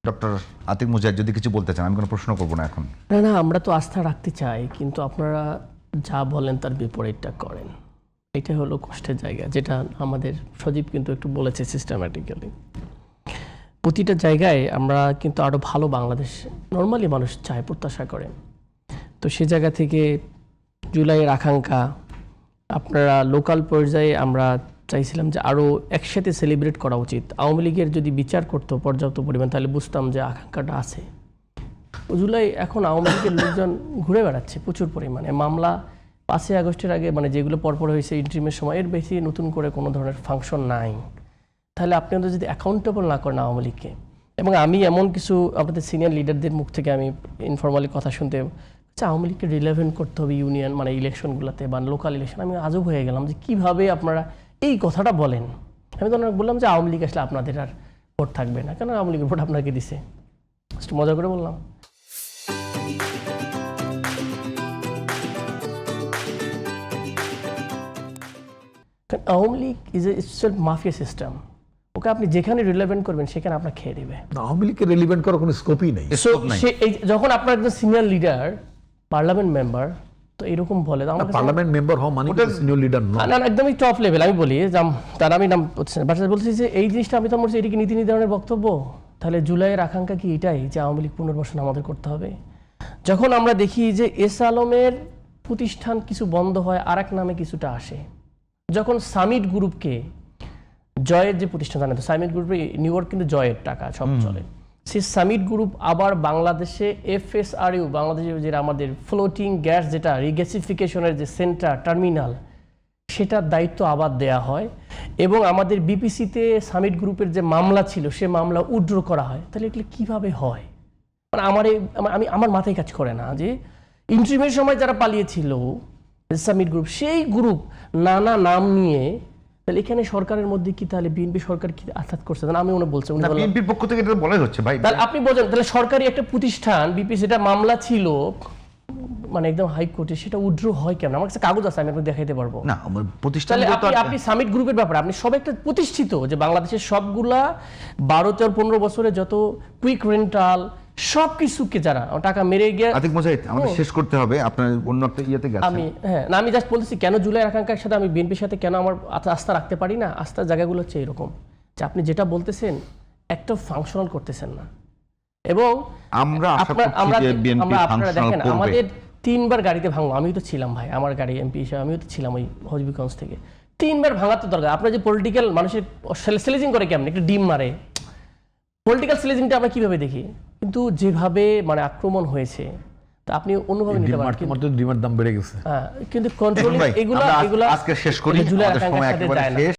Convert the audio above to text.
Doctor Atik মুজাহিদ যদি কিছু বলতে চান, আমি কোনো প্রশ্ন করবো না এখন। না, আমরা তো আস্থা রাখতে চাই, কিন্তু আপনারা যা বলেন তার বিপরীতটা করেন। এটা হলো কষ্টের জায়গা, যেটা আমাদের সজীব কিন্তু একটু বলেছে সিস্টেম্যাটিক্যালি। প্রতিটা জায়গায় আমরা কিন্তু আরও ভালো বাংলাদেশ নর্মালি মানুষ চায়, প্রত্যাশা করে। তো সে জায়গা থেকে জুলাইয়ের আকাঙ্ক্ষা, আপনারা লোকাল পর্যায়ে আমরা চাইছিলাম যে আরও একসাথে সেলিব্রেট করা উচিত। আওয়ামী লীগের যদি বিচার করতো পর্যাপ্ত পরিমাণ, তাহলে বুঝতাম যে আকাঙ্ক্ষাটা আছে। জুলাই এখন আওয়ামী লীগের লোকজন ঘুরে বেড়াচ্ছে প্রচুর পরিমাণে। মামলা 5ই আগস্টের আগে মানে যেগুলো পরপর হয়েছে ইন্টারিমের সময়, এর বেশি নতুন করে কোনো ধরনের ফাংশন নাই। তাহলে আপনারা যদি অ্যাকাউন্টেবল না করেন আওয়ামী লীগকে, এবং আমি এমন কিছু আপনাদের সিনিয়র লিডারদের মুখ থেকে আমি ইনফরমালি কথা শুনতে, আওয়ামী লীগকে রিলেভেন্ট করতে হবে ইউনিয়ন মানে ইলেকশনগুলোতে বা লোকাল ইলেকশন। আমি আজব হয়ে গেলাম যে কীভাবে আপনারা এই কথাটা বলেন। আমি তো বললাম যে আওয়ামী লীগ আসলে আপনাদের আর ভোট থাকবে না, কেন আওয়ামী লীগের ভোট আপনাকে দিছে, একটু মজা করে বললাম। Awami League is a self mafia system. Okay আপনি যেখানে রিলেভেন্ট করবেন সেখানে আপনার খেয়ে দেবে। আওয়ামী লীগকে রিলেভেন্ট করার কোনো স্কোপই নেই। যখন আপনার একজন সিনিয়র লিডার পার্লামেন্ট মেম্বার তো এরকম বলে, পার্লামেন্ট মেম্বার হওয়া মানে সিনিয়র লিডার নয়, না একদমই টপ লেভেল। আমি বলি তার আমি নাম বলছি যে এই জিনিসটা আমি তো বলছি, এটা কি নীতি নির্ধারণের বক্তব্য? তাহলে জুলাইয়ের আকাঙ্ক্ষা কি এটাই যে আওয়ামী লীগ পুনর্বাসন আমাদের করতে হবে? যখন আমরা দেখি যে এস আলমের প্রতিষ্ঠান কিছু বন্ধ হয়, আর এক নামে কিছুটা আসে, যখন সামিট গ্রুপকে জয়ের যে প্রতিষ্ঠান জানেন তো, সামিট গ্রুপে নিউ ইয়র্ক কিন্তু জয়ের টাকা সব চলে, সেই সামিট গ্রুপ আবার বাংলাদেশে FSRU বাংলাদেশে যে আমাদের ফ্লোটিং গ্যাস যেটা রিগ্যাসিফিকেশনের যে সেন্টার টার্মিনাল, সেটার দায়িত্ব আবার দেয়া হয়, এবং আমাদের বিপিসিতে সামিট গ্রুপের যে মামলা ছিল সে মামলা উইথড্র করা হয়। তাহলে এগুলো কীভাবে হয়? মানে আমার মাথায় কাজ করে না যে ইন্টারিমের সময় যারা পালিয়েছিল সামিট গ্রুপ, সেই গ্রুপ নানা নাম নিয়ে, তাহলে এখানে সরকারের মধ্যে কি তাহলে বিএনপি সরকার কি আঘাত করছে? আমি মনে বলছি বিএনপির পক্ষ থেকে এটা বলাই হচ্ছে ভাই। তাহলে আপনি বলেন, তাহলে সরকারি একটা প্রতিষ্ঠান বিপিসি, যেটা মামলা ছিল মানে একদম হাইকোর্টে, সেটা উইথড্র হয় কেন? আমার কাছে কাগজ আছে, আমি আপনাকে দেখাইতে পারবো। না প্রতিষ্ঠান আপনি সামিট গ্রুপের ব্যাপারে আপনি সব একটা প্রতিষ্ঠিত যে বাংলাদেশের সবগুলা 12-15 বছরে যত কুইক রেন্টাল সব কিছুকে যারা টাকা মেরে গিয়ে। আতিক মুজাহিদ, আমাদের শেষ করতে হবে, আপনার অন্য একটা ইয়েতে গেছে। আমি জাস্ট বলতেছি কেন জুলাই আকাঙ্ক্ষার সাথে আমি বিএনপির সাথে কেন আমার আস্থা রাখতে পারি না। আস্থার জায়গাগুলো হচ্ছে এরকম যে আপনি যেটা বলতেছেন একটা ফাংশনাল করতেছেন না, এবং আমরা আশা করছি যে বিএনপি ফাংশনাল করবে। আমাদের 3বার গাড়িতে ভাঙলো, আমিও তো ছিলাম ভাই, আমার গাড়ি এমপি হিসেবে আমিও তো ছিলাম ওই হবিগঞ্জ থেকে। 3বার ভাঙার তো দরকার। আপনার যে পলিটিক্যাল মানুষের স্লেজিং করে কেমন, একটা ডিম মারে, পলিটিক্যাল স্লেজিংটা আমরা কিভাবে দেখি, কিন্তু যেভাবে মানে আক্রমণ হয়েছে তা আপনি অন্যভাবে নিতে পারেন। ডিমের দাম বেড়ে গেছে, কিন্তু কন্ট্রোলিং এগুলা আজকে শেষ করি, জুলাই আমাদের সময় একেবারে শেষ।